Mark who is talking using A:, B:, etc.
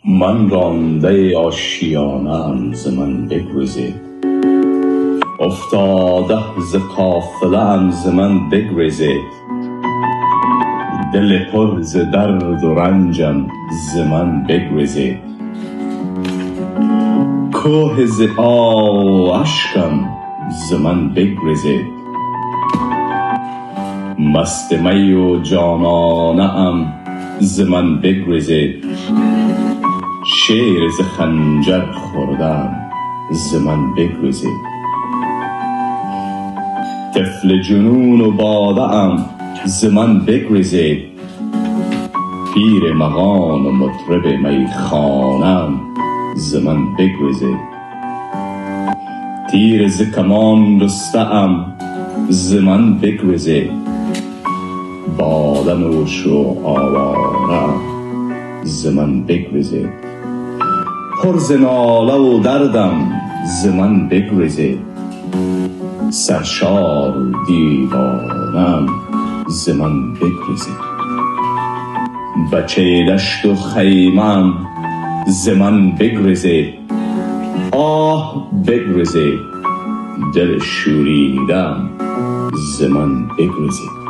A: من رانده آشیانه‌ام ز من بگریزید، افتاده ز قافله ام ز من بگریزید. دل پر ز درد و رنجم ز من بگریزید، کوه ز آه و اشکم ز من بگریزید. مست می و جانانه ام ز من بگریزید، شیر ز خنجر خوردم ز من بگریزید. طفل جنون و باده ام ز من بگریزید، پیر مغان و مطرب میخانه ام ز من بگریزید. تیر ز کمان رسته ام ز من بگریزید، باده نوش و آواره ام ز من بگریزید. پر ز ناله و دردم ز من بگریزید، سرشار و دیوانه‌ام ز من بگریزید. بچه دشت و خیمه‌ام ز من بگریزید، آه بگریزید. دل شوریده‌ام ز من بگریزید.